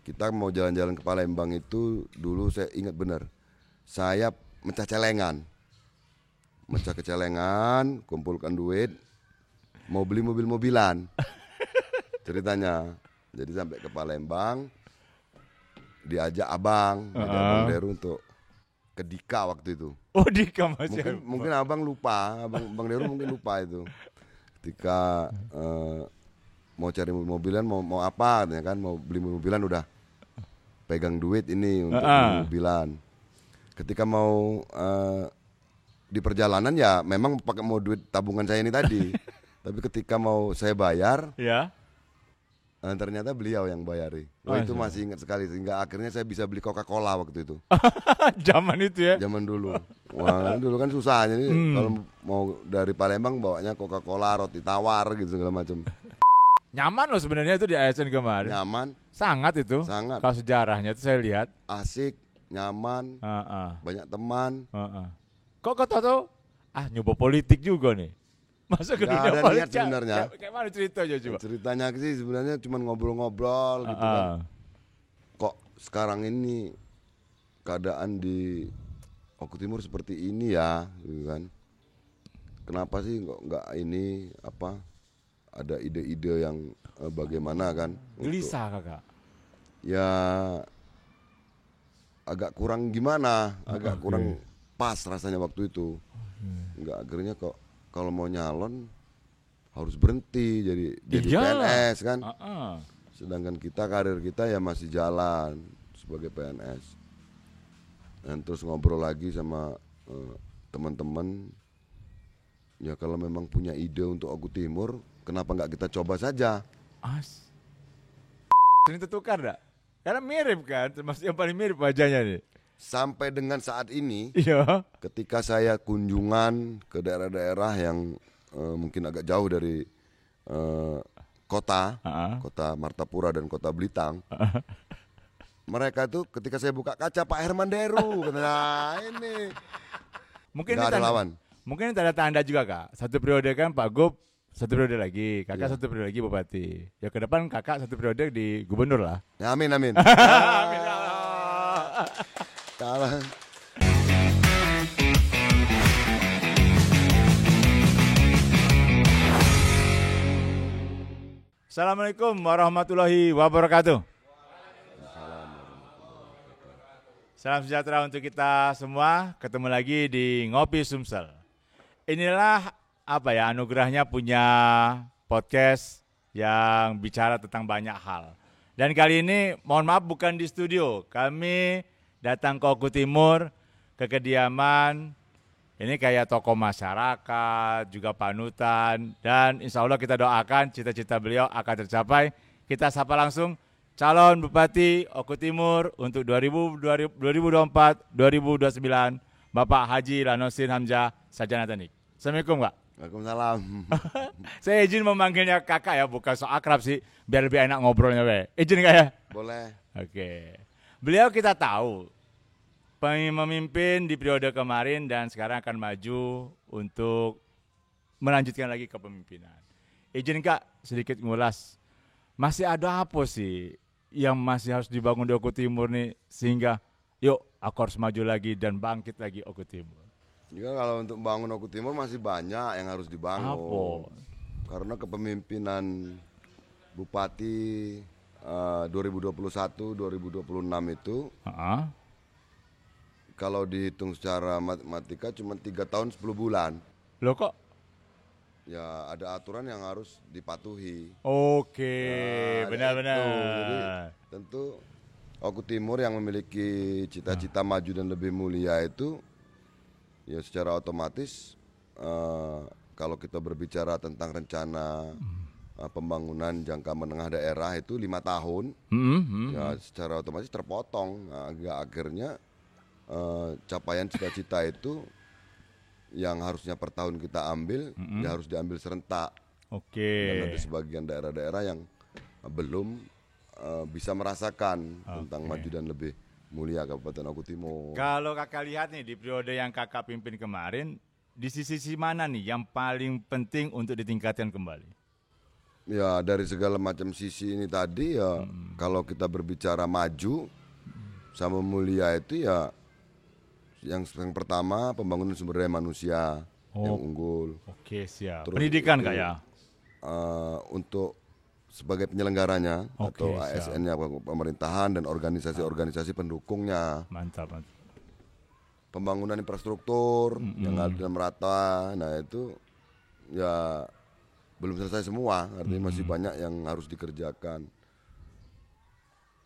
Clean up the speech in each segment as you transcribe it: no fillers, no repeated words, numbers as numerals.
kita mau jalan-jalan ke Palembang itu dulu saya ingat benar. Saya mecah kecelengan, kumpulkan duit, mau beli mobil-mobilan. Ceritanya. Jadi sampai ke Palembang, diajak abang Deru untuk ke Dika waktu itu. Oh, Dika masih. Mungkin abang lupa, abang Deru mungkin lupa itu. Ketika mau cari mobilan, mau apa, ya kan, mau beli mobilan udah pegang duit ini untuk beli mobilan. Ketika mau di perjalanan ya memang pakai mau duit tabungan saya ini tadi. Tapi ketika mau saya bayar, ya. Ternyata beliau yang bayari. Itu masih ingat sekali sehingga akhirnya saya bisa beli Coca-Cola waktu itu. Zaman itu ya. Zaman dulu. Wah, dulu kan susah jadi kalau mau dari Palembang bawanya Coca-Cola, roti tawar gitu segala macam. Nyaman loh sebenarnya itu di ASN kemarin. Nyaman. Sangat itu. Sangat. Kalau sejarahnya itu saya lihat. Asik, nyaman, banyak teman. Kok kau tahu? Nyoba politik juga nih. Masa ke dunia ada politik? niat sebenarnya. Kayak mana ceritanya coba? Ceritanya sih sebenarnya cuma ngobrol-ngobrol gitu kan. Kok sekarang ini keadaan di Oku Timur seperti ini ya, gitu kan. Kenapa sih kok nggak ini apa? Ada ide-ide yang bagaimana kan? Gelisah kakak. Ya agak kurang gimana, agak kurang pas rasanya waktu itu. Nggak, akhirnya kok kalau mau nyalon harus berhenti jadi PNS kan. Sedangkan karir kita ya masih jalan sebagai PNS. Dan terus ngobrol lagi sama teman-teman. Ya kalau memang punya ide untuk Oku Timur, kenapa nggak kita coba saja? Ini tertukar enggak? Karena mirip kan, termasuk yang paling mirip wajahnya nih. Sampai dengan saat ini, iya. Ketika saya kunjungan ke daerah-daerah yang mungkin agak jauh dari kota Martapura dan kota Blitar, mereka tuh ketika saya buka kaca Pak Herman Deru, nah ini mungkin nggak ada lawan. Mungkin ini tanda-tanda juga kak. Satu periode kan Pak Gub, satu periode lagi, kakak satu periode lagi bupati. Ya ke depan kakak satu periode di gubernur lah. Ya, amin. Amin. Kalah. Assalamualaikum warahmatullahi wabarakatuh. Salam sejahtera untuk kita semua. Ketemu lagi di Ngopi Sumsel. Inilah anugerahnya punya podcast yang bicara tentang banyak hal. Dan kali ini mohon maaf bukan di studio. Kami datang ke Oku Timur, ke kediaman, ini kayak tokoh masyarakat, juga panutan, dan insya Allah kita doakan cita-cita beliau akan tercapai. Kita sapa langsung calon Bupati Oku Timur untuk 2024-2029, Bapak Haji Lanosin Hamzah Sarjana Teknik. Assalamualaikum Kak. Waalaikumsalam. Saya izin memanggilnya kakak ya, bukan so akrab sih, biar lebih enak ngobrolnya. Izin Kak ya? Boleh. Oke. Beliau kita tahu pemimpin di periode kemarin dan sekarang akan maju untuk melanjutkan lagi kepemimpinan. Izin Kak sedikit ngulas, masih ada apa sih yang masih harus dibangun di Oku Timur nih sehingga yuk aku harus maju lagi dan bangkit lagi Oku Timur. Ya, kalau untuk bangun Oku Timur masih banyak yang harus dibangun. Apa? Karena kepemimpinan Bupati 2021-2026 itu kalau dihitung secara matematika cuma 3 tahun 10 bulan. Loh kok? Ya ada aturan yang harus dipatuhi. Oke, benar-benar. Jadi tentu Oku Timur yang memiliki cita-cita maju dan lebih mulia itu ya secara otomatis kalau kita berbicara tentang rencana pembangunan jangka menengah daerah itu 5 tahun, ya secara otomatis terpotong. Nah, akhirnya capaian cita-cita itu yang harusnya per tahun kita ambil, ya harus diambil serentak. Dan ada sebagian daerah-daerah yang belum bisa merasakan tentang maju dan lebih mulia Kabupaten Oku Timur. Kalau kakak lihat nih di periode yang kakak pimpin kemarin, di sisi mana nih yang paling penting untuk ditingkatkan kembali? Ya dari segala macam sisi ini tadi ya, kalau kita berbicara maju sama mulia itu ya, yang pertama pembangunan sumber daya manusia yang unggul. Oke, siap. Terus Pendidikan itu, Kak ya? Untuk sebagai penyelenggaranya Oke, atau ASN-nya pemerintahan dan organisasi-organisasi pendukungnya. Mantap, mantap. Pembangunan infrastruktur yang adil dan merata, nah itu ya belum selesai semua, artinya masih banyak yang harus dikerjakan.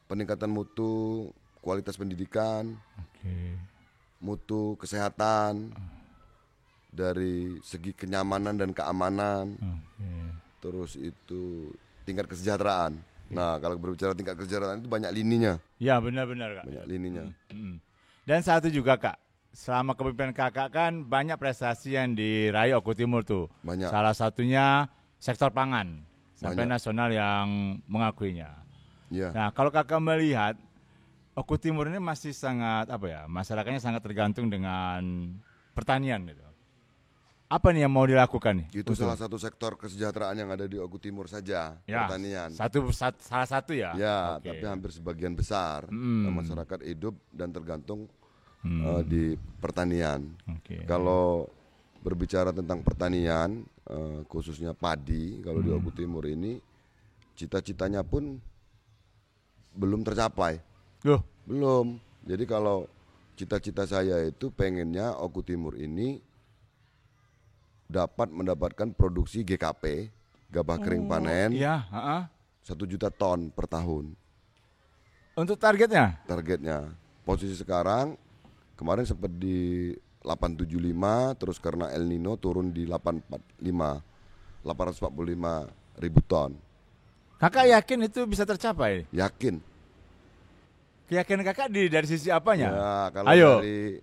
Peningkatan mutu, kualitas pendidikan, Oke. mutu kesehatan, dari segi kenyamanan dan keamanan, Oke. terus itu tingkat kesejahteraan. Nah kalau berbicara tingkat kesejahteraan itu banyak lininya, Ya benar-benar Kak. banyak lininya. Dan satu juga Kak, selama kepemimpinan Kakak kan banyak prestasi yang diraih Oku Timur tuh. Banyak. Salah satunya sektor pangan, sampai Banyak. nasional yang mengakuinya. Ya. Nah kalau Kakak melihat Oku Timur ini masih sangat masyarakatnya sangat tergantung dengan pertanian gitu. Apa nih yang mau dilakukan nih? Itu salah satu sektor kesejahteraan yang ada di Oku Timur saja, Ya, pertanian. salah satu ya. Ya, Oke. tapi hampir sebagian besar masyarakat hidup dan tergantung di pertanian. Oke. Kalau berbicara tentang pertanian, khususnya padi, kalau di Oku Timur ini, cita-citanya pun belum tercapai. Loh, Belum. Jadi kalau cita-cita saya itu pengennya Oku Timur ini dapat mendapatkan produksi GKP, gabah kering panen, iya, 1 juta ton per tahun. Untuk targetnya? Targetnya. Posisi sekarang, kemarin sempat di 875, terus karena El Nino turun di 845 ribu ton. Kakak yakin itu bisa tercapai? Yakin. Keyakinan kakak dari sisi apanya? Ya, kalau Ayo. dari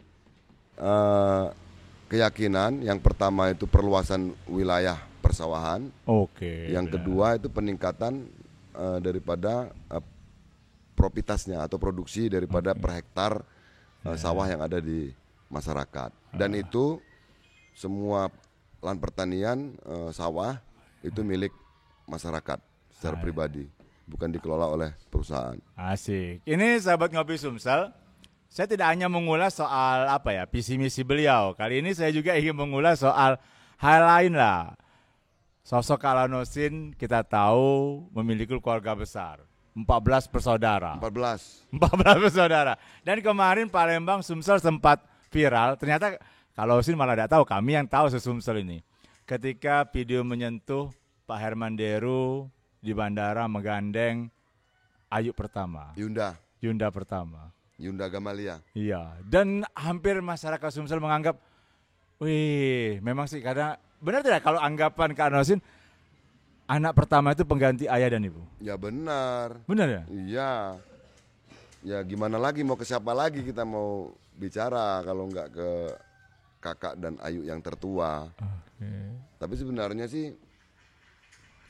keyakinan, yang pertama itu perluasan wilayah persawahan. Oke. Yang kedua itu peningkatan daripada profitasnya atau produksi daripada per hektar sawah yang ada di masyarakat. Dan itu semua lahan pertanian sawah itu milik masyarakat secara pribadi, bukan dikelola oleh perusahaan. Asik. Ini sahabat Ngopi Sumsel, saya tidak hanya mengulas soal visi misi beliau. Kali ini saya juga ingin mengulas soal hal lain lah. Sosok Kak Lanosin kita tahu memiliki keluarga besar, 14 bersaudara. 14. 14 bersaudara. Dan kemarin Palembang Sumsel sempat viral. Ternyata Kak Lanosin malah tidak tahu, kami yang tahu Sumsel ini. Ketika video menyentuh Pak Herman Deru di bandara menggandeng Ayu pertama, Yunda pertama. Yunda Gamalia. Iya, dan hampir masyarakat Sumsel menganggap, wih, memang sih karena benar tidak kalau anggapan Kak Nosin anak pertama itu pengganti ayah dan ibu? Ya benar. Benar ya? Iya. Ya gimana lagi, mau ke siapa lagi kita mau bicara kalau nggak ke kakak dan Ayu yang tertua. Tapi sebenarnya sih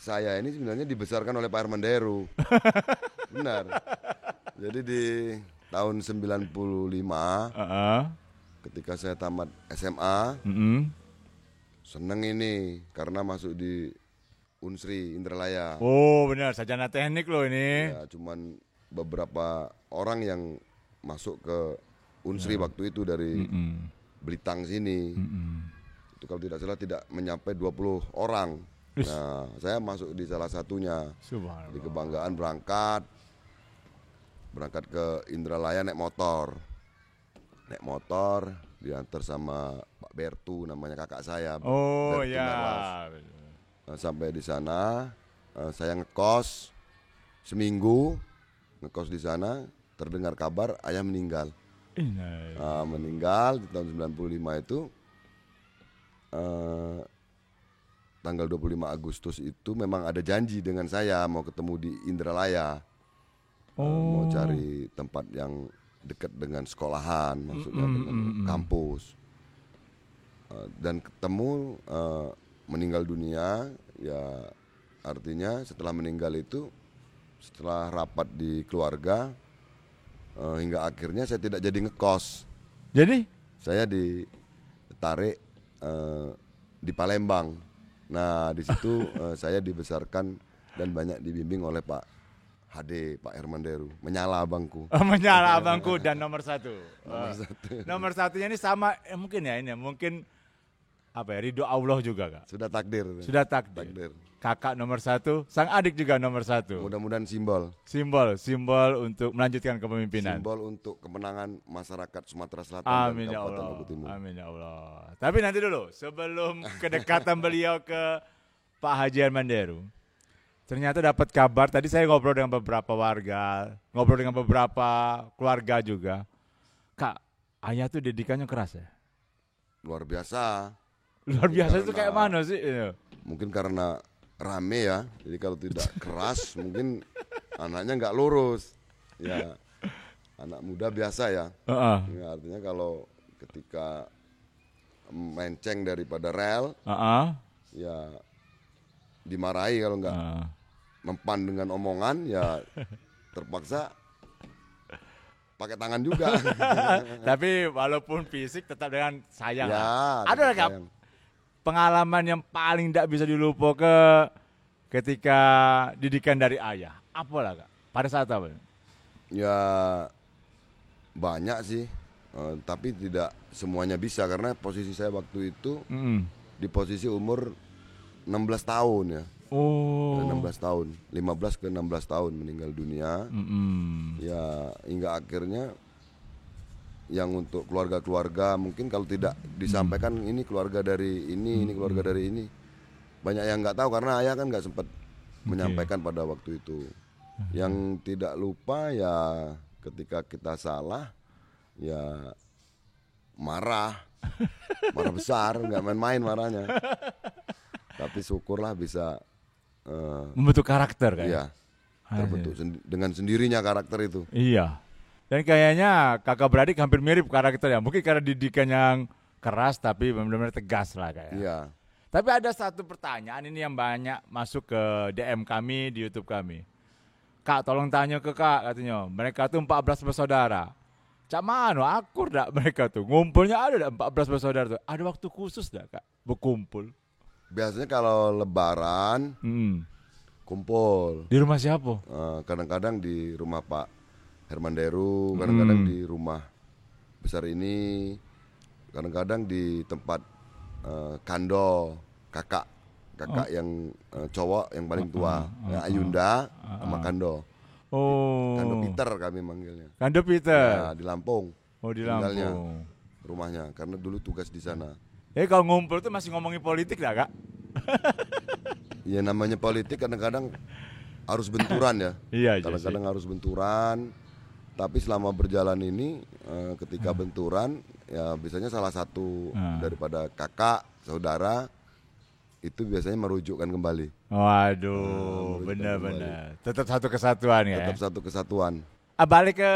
saya ini sebenarnya dibesarkan oleh Pak Herman Deru. Benar. Jadi di tahun 95 ketika saya tamat SMA, seneng ini karena masuk di Unsri Indralaya. Oh benar, sarjana teknik loh ini. Ya, cuman beberapa orang yang masuk ke Unsri waktu itu dari Belitang sini. Itu kalau tidak salah tidak menyampai 20 orang. Nah, saya masuk di salah satunya. Di kebanggaan berangkat ke Indralaya naik motor, diantar sama Pak Bertu, namanya kakak saya. Oh Bertu ya. Nah, sampai di sana saya ngekos seminggu, ngekos di sana, terdengar kabar ayah meninggal. Meninggal di tahun 95 itu. Tanggal 25 Agustus itu memang ada janji dengan saya mau ketemu di Indralaya. Mau cari tempat yang dekat dengan sekolahan, maksudnya dengan kampus. Dan ketemu, meninggal dunia, ya artinya setelah meninggal itu, setelah rapat di keluarga, hingga akhirnya saya tidak jadi ngekos. Jadi? Saya ditarik di Palembang. Nah di situ saya dibesarkan dan banyak dibimbing oleh Pak HD, Pak Hermanderu. Menyala abangku. Menyala abangku dan nomor 1. Nomor 1. Nomor 1-nya ini sama mungkin ya ini mungkin apa ya, ridho Allah juga Kak. Sudah takdir. Sudah takdir. Kakak nomor 1, sang adik juga nomor 1. Mudah-mudahan simbol untuk melanjutkan kepemimpinan. Simbol untuk kemenangan masyarakat Sumatera Selatan Amin dan ya Kabupaten Allah. Oku Timur. Amin ya Allah. Tapi nanti dulu, sebelum kedekatan beliau ke Pak Haji Hermanderu, ternyata dapat kabar, tadi saya ngobrol dengan beberapa warga, ngobrol dengan beberapa keluarga juga. Kak, ayah tuh didikannya keras ya? Luar biasa. Luar biasa itu kayak mana sih? Mungkin karena rame ya, jadi kalau tidak keras mungkin anaknya nggak lurus. Ya, anak muda biasa ya. Ya, artinya kalau ketika menceng daripada rel, ya dimarahi kalau nggak mempan dengan omongan, ya terpaksa pakai tangan juga. Tapi walaupun fisik tetap dengan sayang. Ya, ada nggak pengalaman yang paling tidak bisa dilupakan ketika didikan dari ayah? Apalah Kak? Pada saat apa? Ya banyak sih, tapi tidak semuanya bisa karena posisi saya waktu itu di posisi umur 16 tahun ya. 16 tahun, 15 ke 16 tahun meninggal dunia. Ya hingga akhirnya yang untuk keluarga-keluarga mungkin kalau tidak disampaikan ini keluarga dari ini keluarga dari ini, banyak yang nggak tahu karena ayah kan nggak sempat menyampaikan pada waktu itu. Yang tidak lupa ya ketika kita salah ya marah besar, nggak main-main marahnya. Tapi syukurlah bisa membentuk karakter kan? Iya, terbentuk dengan sendirinya karakter itu. Iya. Dan kayaknya kakak beradik hampir mirip karakternya. Mungkin karena didikan yang keras tapi benar-benar tegas lah kayaknya. Iya. Tapi ada satu pertanyaan ini yang banyak masuk ke DM kami di YouTube kami. Kak, tolong tanya ke Kak katanya. Mereka tuh 14 bersaudara. Cak mana akur dak mereka tuh? Ngumpulnya ada dak 14 bersaudara tuh? Ada waktu khusus dak Kak berkumpul? Biasanya kalau lebaran kumpul. Di rumah siapa? Kadang-kadang di rumah Pak Hermanderu, kadang-kadang di rumah besar ini, kadang-kadang di tempat Kando, kakak yang cowok yang paling tua, Ayunda sama Kando. Kando Peter kami manggilnya. Kando Peter. Ya, di Lampung. Oh, di tinggalnya, Lampung. rumahnya karena dulu tugas di sana. Kalau ngumpul tuh masih ngomongin politik dah Kak? Ya namanya politik kadang-kadang harus benturan ya. Iya, kadang-kadang harus benturan. Tapi selama berjalan ini ketika benturan ya biasanya salah satu daripada kakak, saudara itu biasanya merujukkan kembali. Waduh, benar-benar. Tetap satu kesatuan ya. Tetap satu kesatuan. Balik ke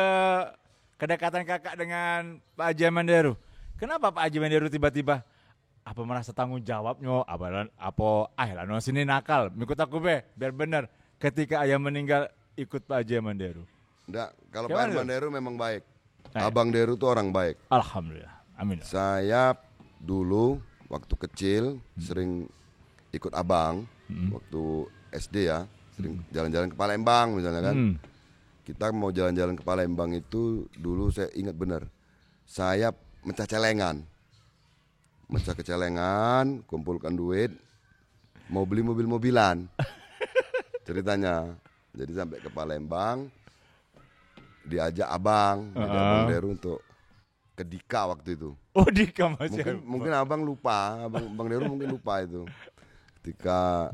kedekatan kakak dengan Pak Haji Hermanderu. Kenapa Pak Haji Hermanderu tiba-tiba apa merasa tanggung jawabnya? Lah no sini nakal, ikut aku biar benar. Ketika ayah meninggal ikut Pak Haji Hermanderu. Enggak, kalau Pak Hermanderu memang baik. Abang Deru tuh orang baik. Alhamdulillah, amin. Saya dulu waktu kecil sering ikut abang waktu SD ya, sering jalan-jalan ke Palembang misalnya kan. Kita mau jalan-jalan ke Palembang itu dulu saya ingat benar. Saya mecah kecelengan, kumpulkan duit, mau beli mobil-mobilan. Ceritanya, jadi sampai ke Palembang, diajak abang Deru untuk ke Dika waktu itu. Oh, Dika masih. Mungkin abang lupa, abang Deru mungkin lupa itu. Ketika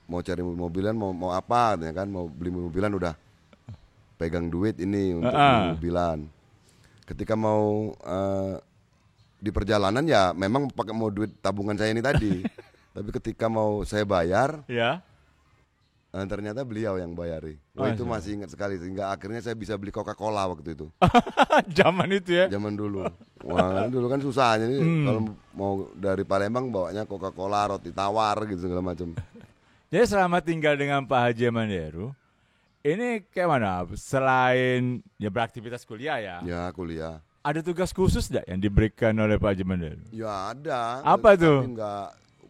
mau cari mobilan, mau apa, katanya kan, mau beli mobilan udah pegang duit ini untuk mobilan. Ketika mau di perjalanan ya memang pakai mau duit tabungan saya ini tadi. Tapi ketika mau saya bayar, ternyata beliau yang bayari. Itu masih ingat sekali sehingga akhirnya saya bisa beli Coca-Cola waktu itu. Zaman itu ya. Zaman dulu. Wah, dulu kan susah. Jadi kalau mau dari Palembang bawanya Coca-Cola, roti tawar gitu segala macam. Jadi selama tinggal dengan Pak Haji Hermanderu, ini kayak mana? Selain ya beraktivitas kuliah ya. Ya, kuliah. Ada tugas khusus enggak yang diberikan oleh Pak Haji Hermanderu? Ya ada. Apa tuh? Tapi enggak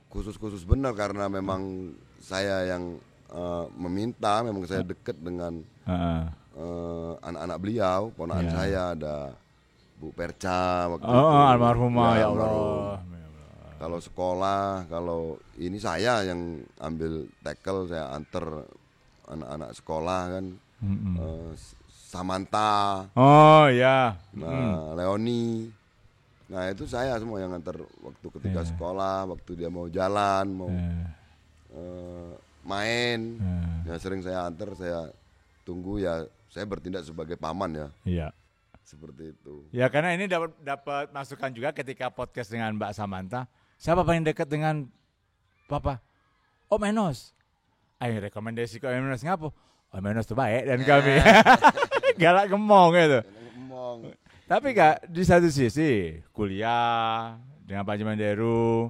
khusus-khusus benar karena memang saya yang meminta, memang saya dekat dengan anak-anak beliau, ponakan saya ada Bu Perca waktu itu. Almarhumah ya Allah. Kalau sekolah, kalau ini saya yang ambil tackle, saya antar anak-anak sekolah kan. Samantha. Oh ya. Leoni. Nah itu saya semua yang antar waktu ketika sekolah, waktu dia mau jalan, mau main. Ya sering saya antar, saya tunggu ya. Saya bertindak sebagai paman ya. Iya. Seperti itu. Ya karena ini dapat masukan juga ketika podcast dengan Mbak Samantha. Siapa paling dekat dengan Papa? Om Enos. Ayo rekomendasi ke Om Enos ngapo? Om Enos tuh baik dan kami. Galak gemong gitu. Tapi Kak, di satu sisi kuliah dengan Pak Haji Manderu,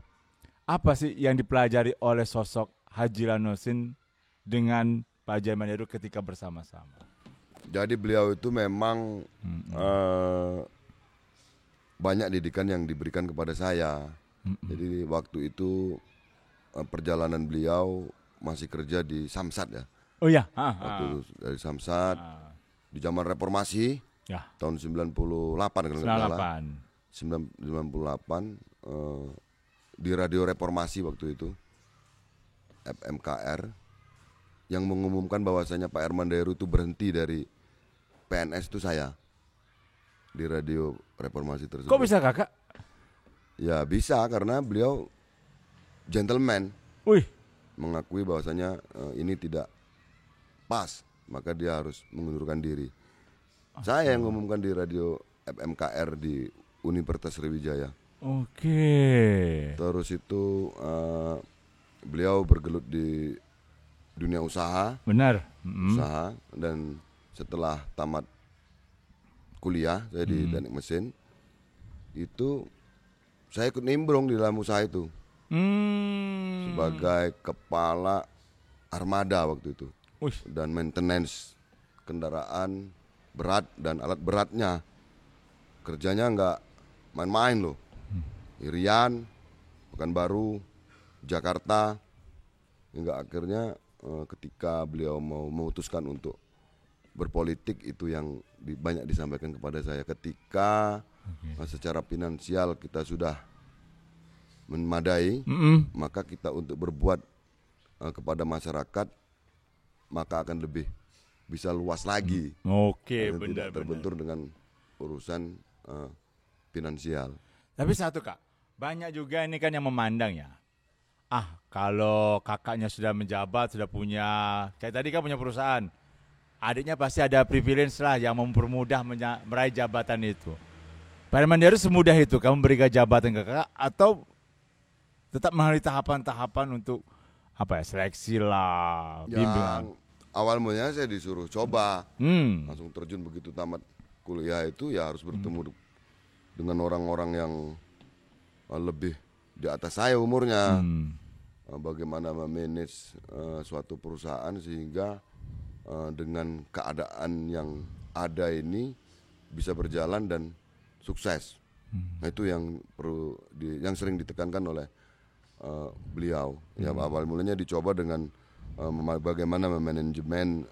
apa sih yang dipelajari oleh sosok Haji Lanusin dengan Pak Haji Manderu ketika bersama-sama? Jadi beliau itu memang banyak didikan yang diberikan kepada saya. Jadi waktu itu perjalanan beliau masih kerja di Samsat ya. Oh ya. Waktu itu dari Samsat di zaman reformasi tahun 98 kalau nggak salah. 98 di radio reformasi waktu itu FMKR yang mengumumkan bahwasanya Pak Herman Deru itu berhenti dari PNS itu saya di radio reformasi tersebut. Kok bisa Kakak? Ya bisa karena beliau gentleman. Mengakui bahwasanya ini tidak pas, maka dia harus mengundurkan diri. Saya yang mengumumkan di radio FMKR di Universitas Sriwijaya. Terus itu beliau bergelut di dunia usaha. Benar. Usaha, dan setelah tamat kuliah saya di teknik mesin itu saya ikut nimbrung di dalam usaha itu sebagai kepala armada waktu itu dan maintenance kendaraan berat dan alat beratnya. Kerjanya nggak main-main loh. Irian, Pekanbaru, Jakarta, hingga akhirnya ketika beliau mau memutuskan untuk berpolitik, itu yang banyak disampaikan kepada saya ketika secara finansial kita sudah memadai, maka kita untuk berbuat kepada masyarakat maka akan lebih bisa luas lagi. Benar. Tidak terbentur dengan urusan finansial. Tapi satu Kak, banyak juga ini kan yang memandang ya. Kalau kakaknya sudah menjabat, sudah punya, kayak tadi kan punya perusahaan, adiknya pasti ada privilege lah yang mempermudah meraih jabatan itu. Pak Herman Deru semudah itu kamu berikan jabatan ke kakak atau tetap melalui tahapan-tahapan untuk seleksi lah, bimbingan? Awal mulanya saya disuruh coba, langsung terjun begitu tamat kuliah itu ya harus bertemu dengan orang-orang yang lebih di atas saya umurnya. Bagaimana memanage suatu perusahaan sehingga dengan keadaan yang ada ini bisa berjalan dan sukses. Nah, itu yang perlu yang sering ditekankan oleh beliau. Ya awal mulanya dicoba dengan bagaimana memanajemen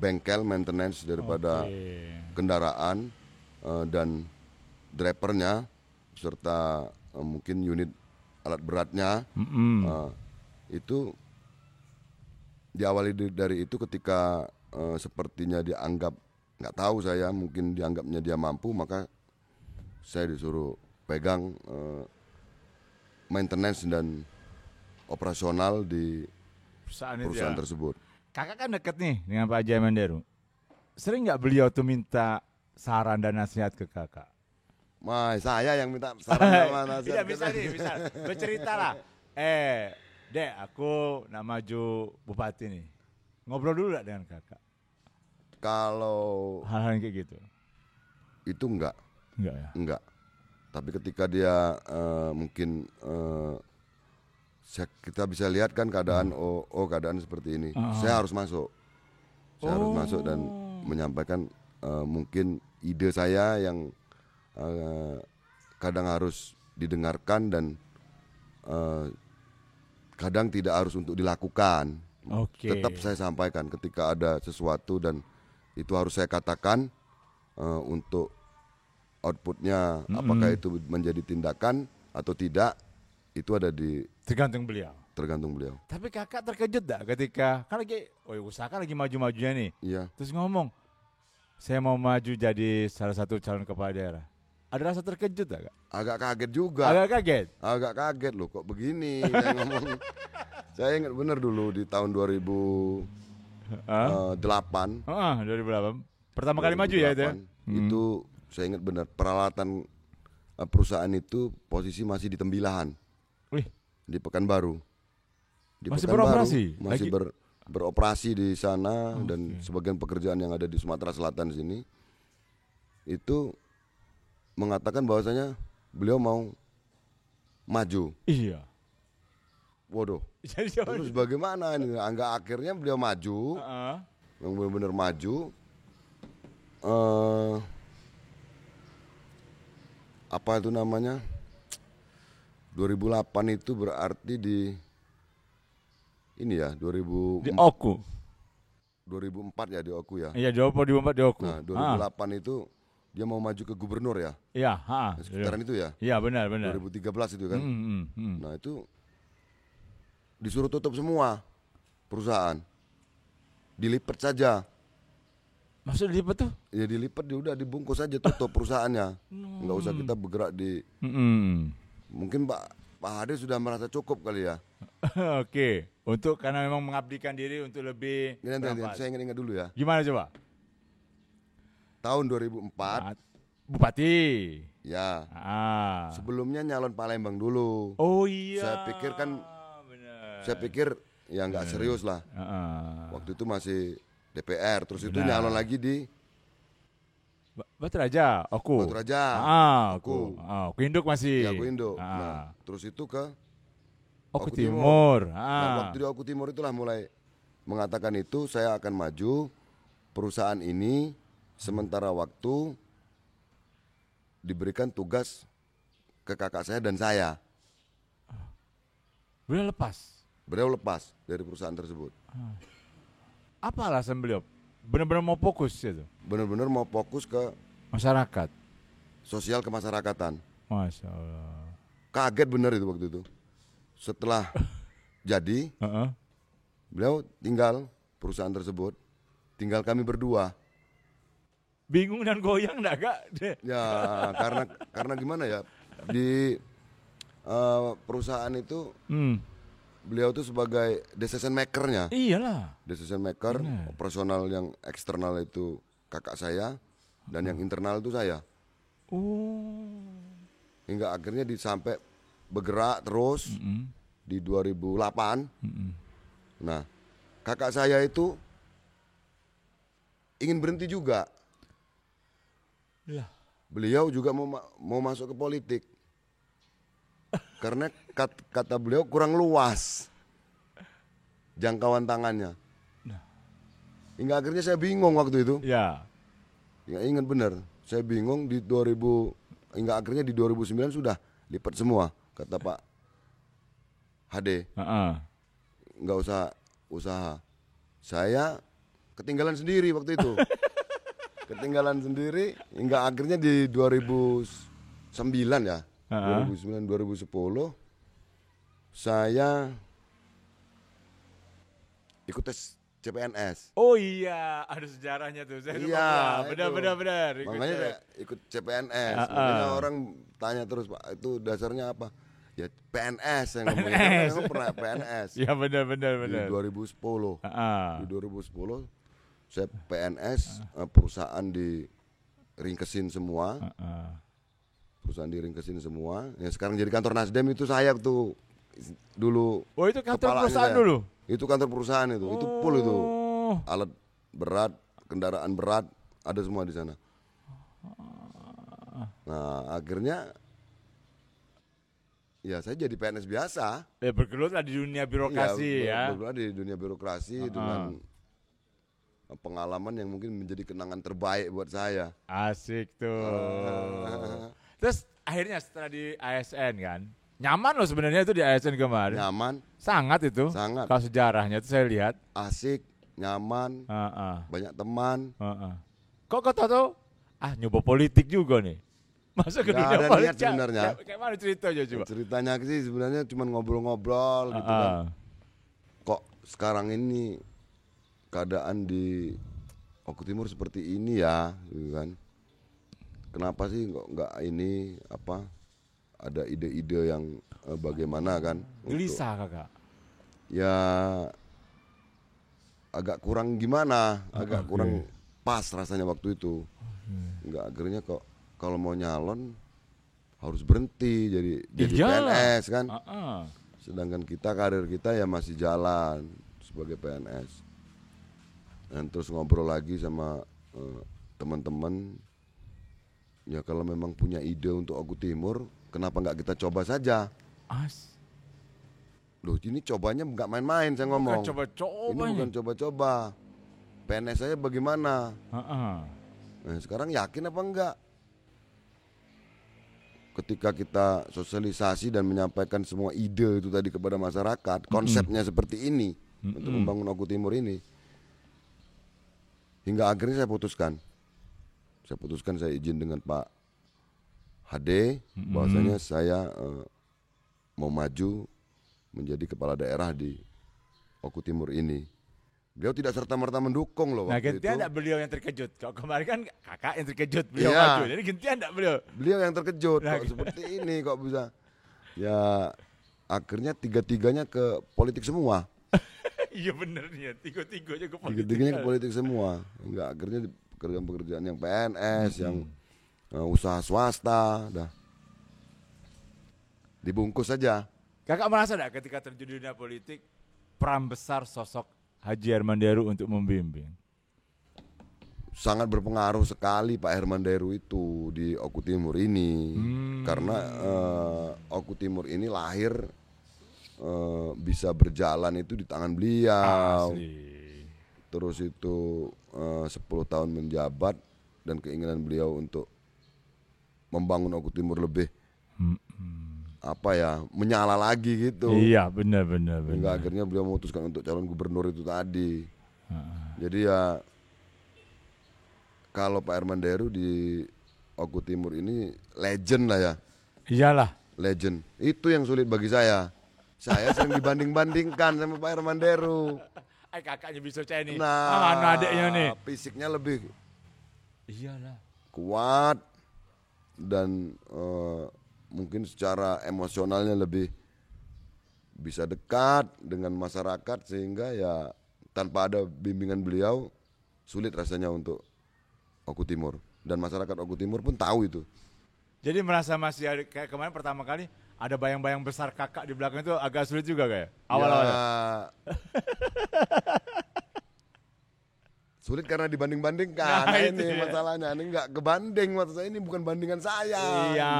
bengkel maintenance daripada kendaraan dan drivernya serta mungkin unit alat beratnya. Itu diawali dari itu ketika sepertinya dianggap, nggak tahu saya, mungkin dianggapnya dia mampu, maka saya disuruh pegang maintenance dan operasional di perusahaan tersebut. Kakak kan deket nih dengan Pak Haji Manderu. Sering nggak beliau tuh minta saran dan nasihat ke kakak? Saya yang minta saran sama nasihat. Bisa bercerita lah. Dek, aku nak maju bupati nih. Ngobrol dulu gak dengan kakak? Kalau hal-hal kayak gitu, itu enggak ya? Enggak. Tapi ketika dia mungkin kita bisa lihat kan keadaan keadaan seperti ini, saya harus masuk. Saya harus masuk dan menyampaikan mungkin ide saya yang kadang harus didengarkan dan kadang tidak harus untuk dilakukan. Oke. Tetap saya sampaikan ketika ada sesuatu dan itu harus saya katakan untuk outputnya, apakah itu menjadi tindakan atau tidak, itu ada di Tergantung beliau. Tapi kakak terkejut gak ketika kan lagi, usaha kan lagi maju-majunya nih. Iya. Terus ngomong, saya mau maju jadi salah satu calon kepala daerah. Ada rasa terkejut gak, Kak? Agak kaget juga. Agak kaget loh, kok begini saya ngomong. Saya ingat benar dulu di tahun 2008. 2008. Pertama kali maju ya itu. Itu saya ingat benar, peralatan perusahaan itu posisi masih di Tembilahan. Wih. Di Pekanbaru. Masih beroperasi? Masih beroperasi di sana. Dan sebagian pekerjaan yang ada di Sumatera Selatan sini itu mengatakan bahwasanya beliau mau maju. Iya. Waduh. Terus bagaimana ini? Akhirnya beliau maju. Yang benar-benar maju. Apa itu namanya? 2008 itu berarti di ini ya, 2004. Di Oku. 2004 ya di Oku ya. Iya, 2004 di Oku. Nah, 2008 itu dia mau maju ke gubernur ya. Iya, sekitaran itu ya. Iya, benar. 2013 itu kan. Nah, itu disuruh tutup semua perusahaan. Dilipat saja. Maksudnya dilipat tuh? Ya dilipat, udah dibungkus saja, tutup perusahaannya. Enggak usah kita bergerak di. Mungkin Pak Hade sudah merasa cukup kali ya. Oke, untuk karena memang mengabdikan diri untuk lebih. Saya ingat dulu ya. Gimana coba? Tahun 2004. Bupati. Ya. Sebelumnya nyalon Palembang dulu. Oh iya. Saya pikir ya nggak serius lah. Waktu itu masih DPR, terus itu nyalon lagi di Batu Raja, Oku. Oku Induk masih. Ya, Oku Induk. Nah, terus itu ke Oku Timur. Nah, waktu di Oku Timur itulah mulai mengatakan itu saya akan maju perusahaan ini, sementara waktu diberikan tugas ke kakak saya dan saya. Beliau lepas dari perusahaan tersebut. Apa alasan beliau? Benar-benar mau fokus itu? Benar-benar mau fokus ke masyarakat, sosial kemasyarakatan. Masya Allah. Kaget benar itu waktu itu. Setelah jadi, beliau tinggal perusahaan tersebut, tinggal kami berdua. Bingung dan goyang enggak, Kak? Ya, karena gimana ya, di perusahaan itu beliau tuh sebagai decision maker-nya. Iyalah. Decision maker, operasional yang eksternal itu kakak saya dan yang internal itu saya. Hingga akhirnya sampai bergerak terus di 2008. Nah, kakak saya itu ingin berhenti juga. Beliau juga mau masuk ke politik. Karena kata beliau kurang luas jangkauan tangannya. Hingga akhirnya saya bingung waktu itu. Ya ingat benar, saya bingung hingga akhirnya di 2009 sudah lipat semua, kata Pak Hade. Nggak usah usaha. Saya ketinggalan sendiri waktu itu. Ketinggalan sendiri hingga akhirnya di 2009 ya. 2009-2010 saya ikut tes CPNS. Oh iya, ada sejarahnya tuh. Saya benar. Makanya saya ikut CPNS. Makanya orang tanya terus, Pak, itu dasarnya apa? Ya PNS yang ngomongnya. Saya pernah PNS. Iya benar. Di 2010. Di 2010 saya PNS, perusahaan diringkesin semua. Perusahaan diringkesin semua. Ya sekarang jadi kantor Nasdem itu saya tuh dulu. Oh itu kantor perusahaan dulu? Itu kantor perusahaan itu full itu. Alat berat, kendaraan berat, ada semua di sana. Nah akhirnya ya saya jadi PNS biasa. Ya bergelutlah di dunia birokrasi ya. Bergelut di dunia birokrasi dengan pengalaman yang mungkin menjadi kenangan terbaik buat saya. Asik tuh. Terus akhirnya setelah di ASN kan, Nyaman loh sebenarnya itu di ASN kemarin. Nyaman, Sangat itu. sangat Kalau sejarahnya itu saya lihat. asik, nyaman, Heeh. banyak teman. Heeh. Kok kau tahu? Nyoba politik juga nih. Masuk ke Nggak dunia ada politik. niat sebenarnya. Kayak mana ceritanya coba? Ceritanya sih sebenarnya cuma ngobrol-ngobrol gitu kan. Heeh. Kok sekarang ini keadaan di Oku Timur seperti ini ya, gitu kan. Kenapa sih kok nggak ini apa? Ada ide-ide yang bagaimana kan? Gelisah kakak. Ya agak kurang gimana, agak kurang pas rasanya waktu itu. Nggak, akhirnya kok kalau mau nyalon harus berhenti jadi Iyalah. PNS kan. Heeh. Sedangkan kita karir kita ya masih jalan sebagai PNS. Dan terus ngobrol lagi sama teman-teman. Ya kalau memang punya ide untuk Oku Timur, kenapa nggak kita coba saja? Loh ini cobanya nggak main-main saya ngomong. Bukan coba-coba. Ini bukan coba-coba. PNS saya bagaimana? Heeh. Nah, sekarang yakin apa enggak? Ketika kita sosialisasi dan menyampaikan semua ide itu tadi kepada masyarakat, konsepnya seperti ini untuk membangun Oku Timur ini, hingga akhirnya saya putuskan, saya izin dengan Pak HD, bahwasanya saya mau maju menjadi kepala daerah di Oku Timur ini. Beliau tidak serta-merta mendukung loh Nah waktu gantian itu. enggak beliau yang terkejut. Kalau kemarin kan kakak yang terkejut beliau Iya. maju. Jadi gantian enggak beliau? Beliau yang terkejut Nah, kok seperti ini kok bisa. Ya akhirnya tiga-tiganya ke politik semua. Iya bener nih ya. Tiga-tiganya ke politik. Tiga-tiganya ke politik semua. Enggak, akhirnya pekerjaan-pekerjaan yang PNS, yang usaha swasta, dah dibungkus saja. Kakak merasa enggak ketika terjun di dunia politik peran besar sosok Haji Herman Deru untuk membimbing? Sangat berpengaruh sekali Pak Herman Deru itu di Oku Timur ini. Karena Oku Timur ini lahir bisa berjalan itu di tangan beliau. Asli. Terus itu 10 tahun menjabat dan keinginan beliau untuk membangun Oku Timur lebih apa ya, menyala lagi gitu. Iya benar. Hingga akhirnya beliau memutuskan untuk calon gubernur itu tadi. Jadi ya kalau Pak Herman Deru di Oku Timur ini legend lah ya. Iyalah. Legend. Itu yang sulit bagi saya. Saya sering dibanding-bandingkan sama Pak Herman Deru. Kakaknya bisa saya nih. Nah, Mana adeknya nih? fisiknya lebih Iyalah. kuat dan mungkin secara emosionalnya lebih bisa dekat dengan masyarakat, sehingga ya tanpa ada bimbingan beliau sulit rasanya untuk Oku Timur, dan masyarakat Oku Timur pun tahu itu. Jadi merasa masih ada, kayak kemarin pertama kali ada bayang-bayang besar kakak di belakang itu agak sulit juga kayak awal-awalnya. Ya, sulit karena dibanding-bandingkan. Nah, ini itu ya. masalahnya. Ini nggak kebanding, maksud saya ini bukan bandingan saya. Iya,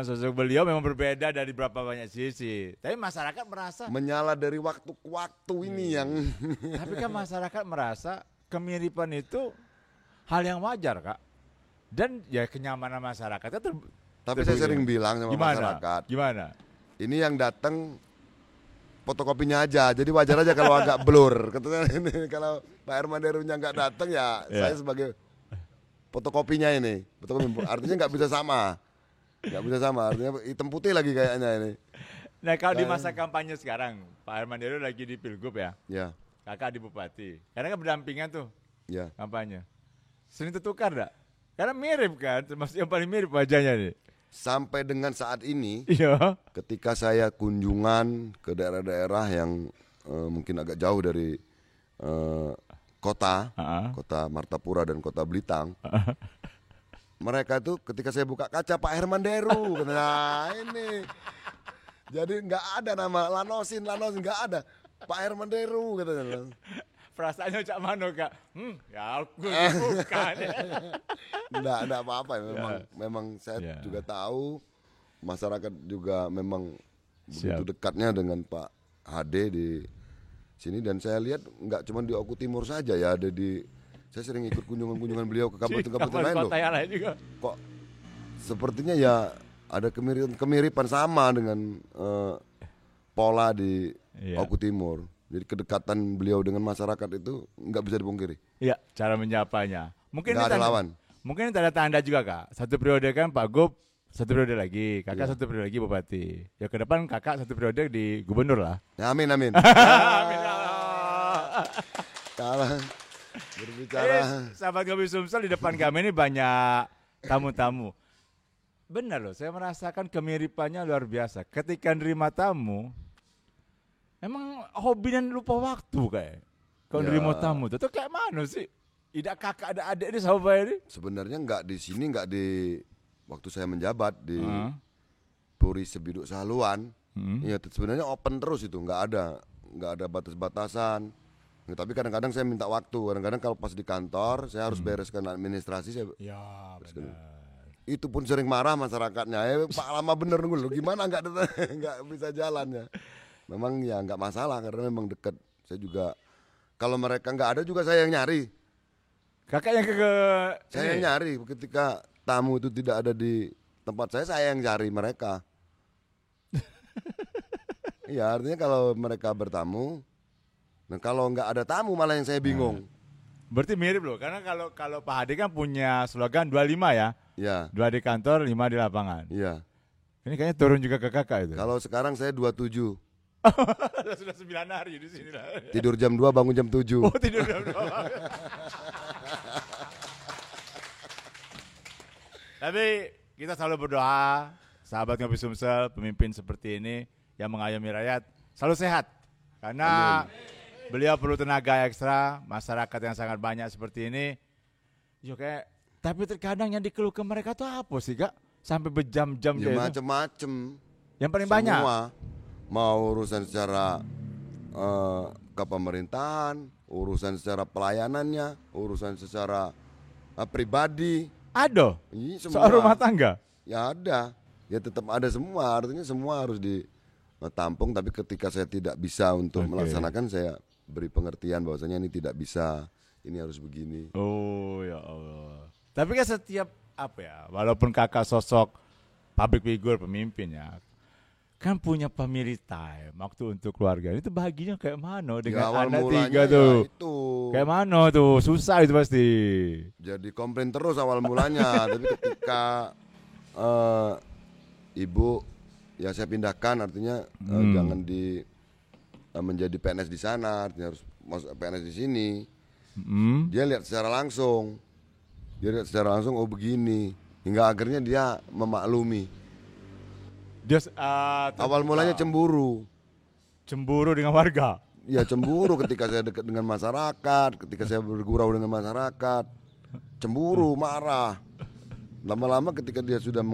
sosok beliau memang berbeda dari berapa banyak sisi. Tapi masyarakat merasa, Menyala dari waktu ke waktu ini yang tapi kan masyarakat merasa kemiripan itu hal yang wajar kak. Dan ya kenyamanan masyarakatnya tapi saya sering bilang sama masyarakat, Gimana? ini yang datang fotokopinya aja, jadi wajar aja kalau agak blur. Katanya ini kalau Pak Herman Derunya nggak datang ya, saya sebagai fotokopinya ini, fotokopi, artinya nggak bisa sama, artinya hitam putih lagi kayaknya ini. Nah kalau di masa kampanye sekarang, Pak Herman Deru lagi di Pilgub ya, Ya, kakak di Bupati, karena kan berdampingan tuh ya. kampanye. Sering tertukar enggak? Karena mirip kan, termasuk yang paling mirip wajahnya nih. Sampai dengan saat ini, Iya. ketika saya kunjungan ke daerah-daerah yang mungkin agak jauh dari kota Martapura dan kota Blitar, mereka itu ketika saya buka kaca, Pak Herman Deru, nah ini, jadi nggak ada nama Lanosin nggak ada, Pak Herman Deru katanya. Perasaannya cak mano kak? Ya aku bukan. Nggak apa-apa, memang saya juga tahu masyarakat juga memang begitu dekatnya dengan Pak HD di sini, dan saya lihat nggak cuma di Oku Timur saja ya, ada di, saya sering ikut kunjungan beliau ke kabupaten-kabupaten lain loh. Juga. Kok sepertinya ya ada kemiripan sama dengan pola di Oku Timur. Jadi kedekatan beliau dengan masyarakat itu nggak bisa dipungkiri. Iya, cara menyapanya. Mungkin Nggak ini ada lawan. Mungkin ini tanda-tanda juga Kak. Satu periode kan Pak Gub, satu periode lagi. Kakak satu periode lagi bupati. Ya ke depan Kakak satu periode di gubernur lah. Ya, amin. Amin. Salah berbicara. Sahabat Ngopi Sumsel, di depan kami ini banyak tamu-tamu. Benar loh, saya merasakan kemiripannya luar biasa. Ketika nerima tamu, emang hobi dan lupa waktu kayak. Kalau nerima tamu itu kayak mana sih? Tidak kakak ada adik di sahabat ini? Sebenarnya nggak di sini, nggak di waktu saya menjabat di Puri Sebiduk Saluan. Ya sebenarnya open terus itu, nggak ada batas-batasan. Ya, tapi kadang-kadang saya minta waktu. Kadang-kadang kalau pas di kantor saya harus bereskan administrasi. Ya benar. Itu pun sering marah masyarakatnya. Pak lama bener nunggu, gimana nggak bisa jalan ya. Memang ya nggak masalah karena memang dekat. Saya juga kalau mereka nggak ada juga saya yang nyari. Kakak yang saya yang nyari ketika tamu itu tidak ada di tempat saya yang cari mereka. Iya, artinya kalau mereka bertamu, nah kalau nggak ada tamu malah yang saya bingung. Berarti mirip loh, karena kalau Pak Hadi kan punya slogan 25 ya. Iya. 2 di kantor, 5 di lapangan. Iya. Ini kayaknya turun juga ke kakak itu. Kalau sekarang saya 27. Sudah 9 hari di sini lah. Tidur jam 2, bangun jam 7. Oh, tidur jam 2. Tapi kita selalu berdoa, sahabat Ngopi Sumsel, pemimpin seperti ini yang mengayomi rakyat selalu sehat. Karena beliau perlu tenaga ekstra, masyarakat yang sangat banyak seperti ini. Tapi terkadang yang dikeluhkan mereka tuh apa sih Kak? Sampai berjam-jam Ya macem-macem. Yang paling banyak? Semua. Mau urusan secara kepemerintahan, urusan secara pelayanannya, urusan secara pribadi. Ada? Semua. Soal rumah tangga? Ya ada. Ya tetap ada semua. Artinya semua harus ditampung. Tapi ketika saya tidak bisa untuk melaksanakan, saya beri pengertian bahwasanya ini tidak bisa. Ini harus begini. Oh ya Allah. Tapi kan setiap walaupun kakak sosok public figure, pemimpin ya, kan punya family time, waktu untuk keluarga. Itu bahagianya kayak mana dengan anak 3 tuh? Ya itu. Kayak mana tuh? Susah itu pasti. Jadi komplain terus awal mulanya. Tapi ketika ibu ya saya pindahkan, artinya jangan menjadi PNS di sana, artinya harus masuk PNS di sini. Dia lihat secara langsung. Oh begini. Hingga akhirnya dia memaklumi. Awal mulanya cemburu. Cemburu dengan warga? Ya cemburu ketika saya dekat dengan masyarakat, ketika saya bergurau dengan masyarakat. Cemburu, marah. Lama-lama ketika dia sudah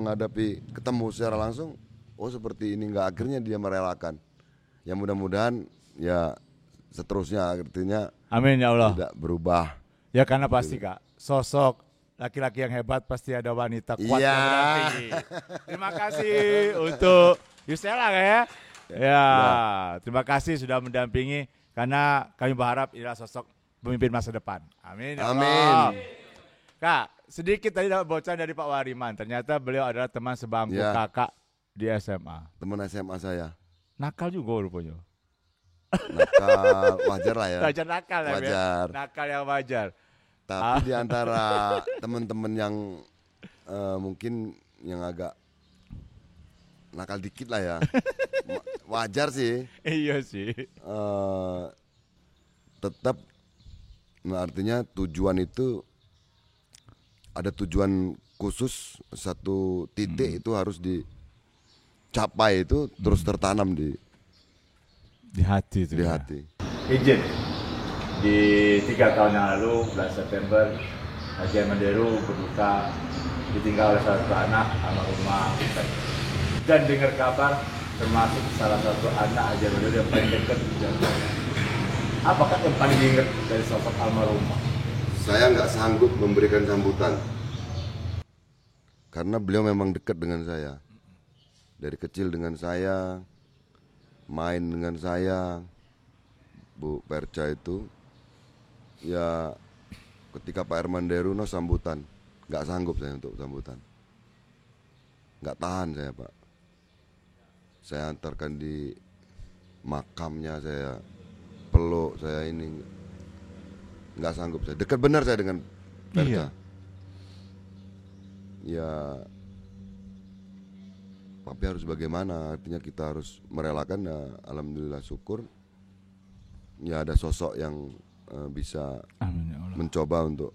ketemu secara langsung, oh seperti ini, enggak, akhirnya dia merelakan. Ya mudah-mudahan ya seterusnya artinya amin ya Allah. Tidak berubah. Ya karena pasti Kak, sosok laki-laki yang hebat pasti ada wanita kuat yang berarti. Terima kasih untuk Yusela ya. Ya, terima kasih sudah mendampingi karena kami berharap inilah sosok pemimpin masa depan. Amin. Ya Allah. Kak, sedikit tadi dapat bocoran dari Pak Wariman. Ternyata beliau adalah teman sebangku kakak di SMA. Teman SMA saya. Nakal juga rupanya. Nakal, wajar lah ya. Wajar nakal ya. Wajar. Nakal yang wajar. Tapi di antara teman-teman yang mungkin yang agak nakal dikit lah ya, wajar sih. Iya sih. Tetap, artinya tujuan itu ada tujuan khusus, satu titik itu harus dicapai, itu terus tertanam di hati itu. Di hati. Izin. Di 3 tahun yang lalu, bulan September, Haji Armanderu berduka, ditinggal oleh salah satu anak almarhumah. Dan dengar kabar, termasuk salah satu anak Haji Armanderu yang paling dekat dengan saya. Apakah yang paling diingat dari sosok almarhumah? Saya nggak sanggup memberikan sambutan, karena beliau memang dekat dengan saya. Dari kecil dengan saya, main dengan saya, Bu Perca itu. Ya ketika Pak Armanderu sambutan, nggak sanggup saya untuk sambutan. nggak tahan saya Pak. Saya antarkan di makamnya, saya peluk, saya ini nggak sanggup saya. Dekat benar saya dengan Perca. Ya, tapi harus bagaimana? Artinya kita harus merelakan. Ya, alhamdulillah syukur. Ya ada sosok yang bisa Amin, ya Allah. mencoba untuk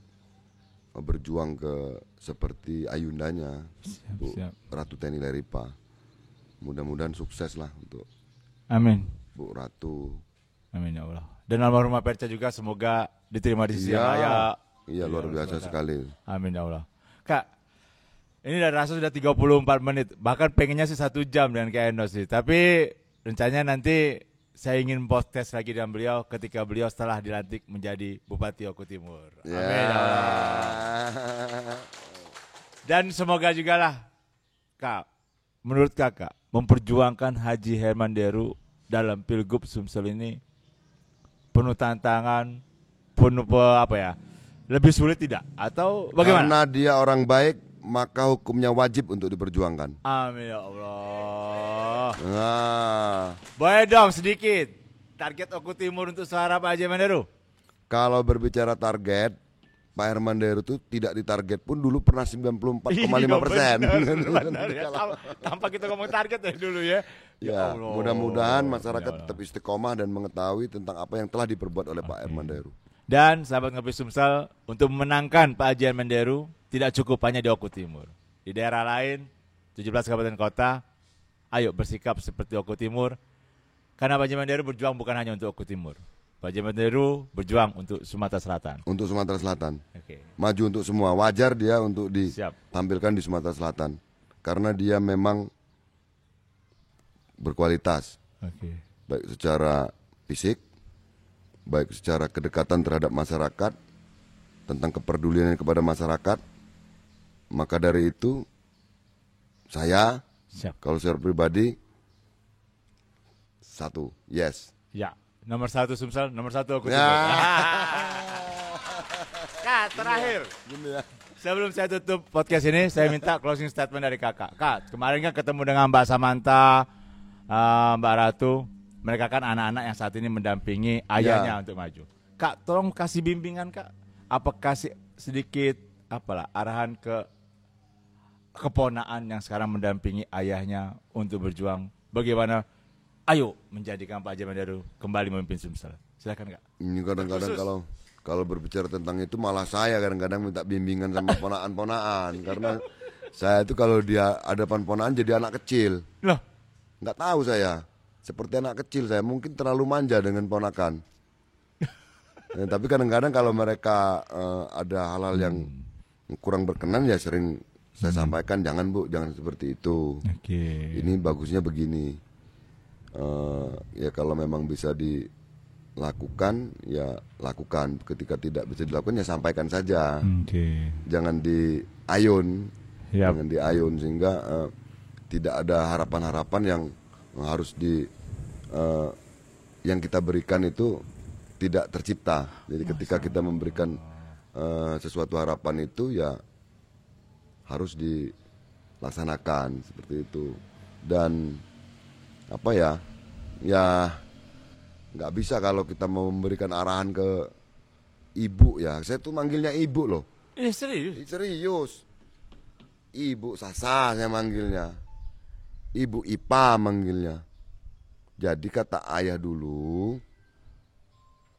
berjuang ke seperti ayundanya, Bu Ratu Teni Leripa. Mudah-mudahan sukses lah untuk Amin. Bu Ratu. Amin ya Allah. Dan almarhumah Perca juga semoga diterima di sisi yang layak. Iya luar biasa sekali. Amin ya Allah. Kak, ini udah rasa sudah 34 menit. Bahkan pengennya sih 1 jam dengan Kak Endo sih. Tapi rencananya nanti saya ingin podcast lagi dengan beliau ketika beliau setelah dilantik menjadi Bupati Oku Timur. Amin ya Allah. Dan semoga juga lah, Kak, menurut Kakak, memperjuangkan Haji Herman Deru dalam Pilgub Sumsel ini penuh tantangan, penuh lebih sulit tidak? Atau bagaimana? Karena dia orang baik, maka hukumnya wajib untuk diperjuangkan. Amin ya Allah. Nah, Boleh dong sedikit target Oku Timur untuk suara Pak Haji Herman Deru? kalau berbicara target, Pak Herman Deru itu tidak ditarget pun dulu pernah 94,5%. Benar ya. Tanpa kita ngomong target ya dulu ya. Ya, Allah. mudah-mudahan masyarakat Ya Allah. tetap istiqomah dan mengetahui tentang apa yang telah diperbuat oleh Pak Herman Deru. Dan sahabat Ngopi Sumsel, untuk memenangkan Pak Haji Herman Deru tidak cukup hanya di Oku Timur. Di daerah lain, 17 kabupaten kota, ayo bersikap seperti Oku Timur. Karena Pak Haji Herman Deru berjuang bukan hanya untuk Oku Timur. Pak Haji Herman Deru berjuang untuk Sumatera Selatan. Untuk Sumatera Selatan. Oke. Maju untuk semua. Wajar dia untuk Siap. ditampilkan di Sumatera Selatan. Karena dia memang berkualitas. Oke. Baik secara fisik, baik secara kedekatan terhadap masyarakat, tentang kepedulian kepada masyarakat. Maka dari itu saya, Siap. kalau secara pribadi, 1, yes. Ya, nomor 1 Sumsel, nomor 1 Oku Ya. Timur. Kak, terakhir. Gini ya. Sebelum saya tutup podcast ini, saya minta closing statement dari kakak. Kak, kemarin kan ketemu dengan Mbak Samantha, Mbak Ratu. Mereka kan anak-anak yang saat ini mendampingi ayahnya untuk maju. Kak, tolong kasih bimbingan Kak. Apa kasih sedikit arahan ke keponaan yang sekarang mendampingi ayahnya untuk berjuang. Bagaimana? Ayo menjadikan Pak Haji Herman Deru kembali memimpin Sumsel. Silakan Kak. Ini kadang-kadang kalau berbicara tentang itu malah saya kadang-kadang minta bimbingan sama ponaan-ponaan karena saya itu kalau dia hadapan ponaan jadi anak kecil. Loh, Nggak tahu saya. Seperti anak kecil saya mungkin terlalu manja dengan ponakan. Tapi kadang-kadang kalau mereka ada hal-hal yang kurang berkenan ya sering saya sampaikan, jangan Bu, jangan seperti itu. Ini bagusnya begini. Ya kalau memang bisa dilakukan ya lakukan. Ketika tidak bisa dilakukan ya sampaikan saja. Jangan diayun. Jangan diayun sehingga tidak ada harapan-harapan yang harus yang kita berikan itu tidak tercipta. Jadi ketika kita memberikan sesuatu harapan itu ya harus dilaksanakan seperti itu. Dan ya nggak bisa kalau kita mau memberikan arahan ke ibu ya. Saya tuh manggilnya ibu loh. Serius. Ibu Sasa saya manggilnya. Ibu Ipa manggilnya. Jadi kata ayah dulu,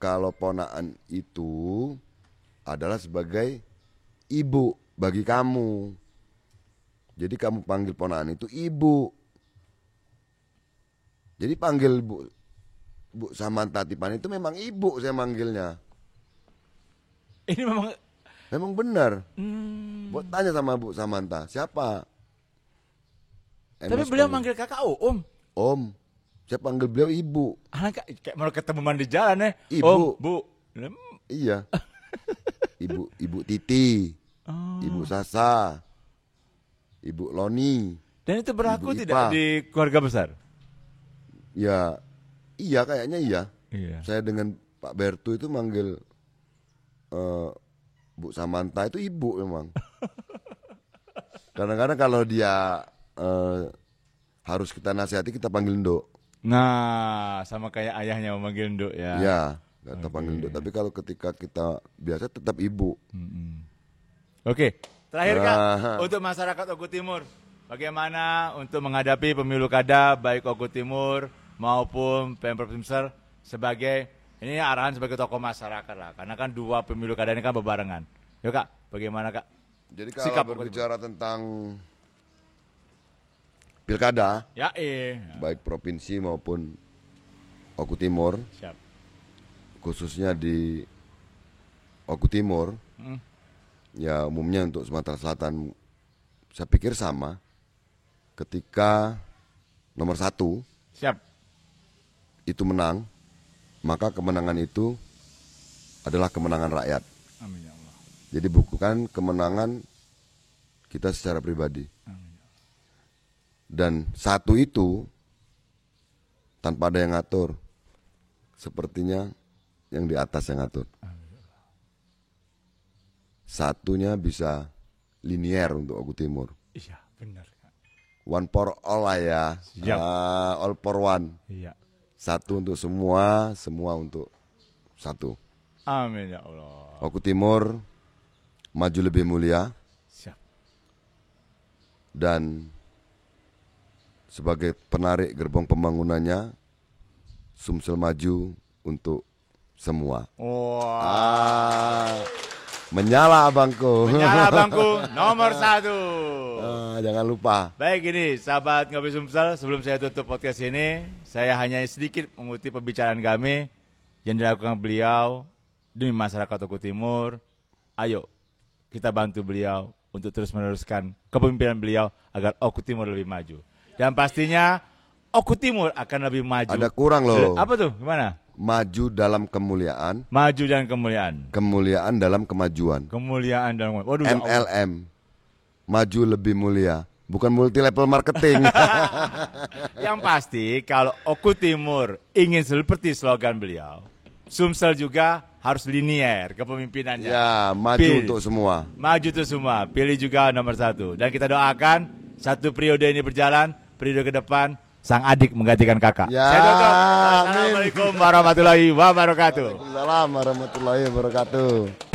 kalau ponaan itu adalah sebagai ibu bagi kamu. Jadi kamu panggil ponaan itu ibu. Jadi panggil Bu Samantha Tipani itu memang ibu saya manggilnya. Ini memang benar. Buat tanya sama Bu Samantha, siapa? Tapi beliau manggil kakak Om. Saya panggil beliau ibu. Kayak mau ketemu di jalan ya. Ibu. Om, Bu. Iya. Ibu Titi. Ibu Sasa. Ibu Loni. Dan itu berlaku Ibu tidak Ipa. di keluarga besar? Ya, iya kayaknya iya. Iya. Saya dengan Pak Bertu itu manggil Bu Samantha itu ibu memang. Kadang-kadang kalau dia harus kita nasihati kita panggil Nduk. Nah, sama kayak ayahnya memanggil Nduk ya. Ya, kita panggil Nduk. Tapi kalau ketika kita biasa tetap ibu. Oke, terakhir Kak, untuk masyarakat Oku Timur, bagaimana untuk menghadapi pemilu kada baik Oku Timur maupun Pemprov Sumsel sebagai ini arahan sebagai tokoh masyarakat lah, karena kan 2 pemilu kada ini kan berbarengan. Yuk Kak, bagaimana Kak? Jadi kalau berbicara tentang pilkada, baik provinsi maupun Oku Timur, siap. Khususnya di Oku Timur, ya umumnya untuk Sumatera Selatan, saya pikir sama. Ketika nomor 1 siap itu menang, maka kemenangan itu adalah kemenangan rakyat. Amin ya Allah. Jadi bukan kemenangan kita secara pribadi. Amin. Dan 1 itu tanpa ada yang ngatur, sepertinya yang di atas yang ngatur. 1-nya bisa linier untuk Oku Timur. Iya, benar. One for all lah ya. All for one. Iya. 1 untuk semua, semua untuk 1. Amin ya Allah. Oku Timur maju lebih mulia. Siap. Dan sebagai penarik gerbong pembangunannya, Sumsel maju untuk semua. Wah. Menyala abangku. Menyala abangku nomor 1. Jangan lupa. Baik, ini sahabat Ngopi Sumsel, sebelum saya tutup podcast ini, saya hanya sedikit mengutip pembicaraan kami yang dilakukan beliau demi masyarakat Oku Timur. Ayo kita bantu beliau untuk terus meneruskan kepemimpinan beliau agar Oku Timur lebih maju. Dan pastinya Oku Timur akan lebih maju. Ada kurang loh. Apa tuh? Gimana? Maju dalam kemuliaan. Maju dan kemuliaan. Kemuliaan dalam kemajuan. Kemuliaan dan kemuliaan. Waduh, MLM. Maju lebih mulia. Bukan multi level marketing. Yang pasti kalau Oku Timur ingin seperti slogan beliau, Sumsel juga harus linier kepemimpinannya. Ya, maju untuk semua. Maju untuk semua. Pilih juga nomor 1. Dan kita doakan 1 periode ini berjalan, periode ke depan sang adik menggantikan kakak. Ya, saya tutup. Assalamualaikum warahmatullahi wabarakatuh. Waalaikumsalam warahmatullahi wabarakatuh.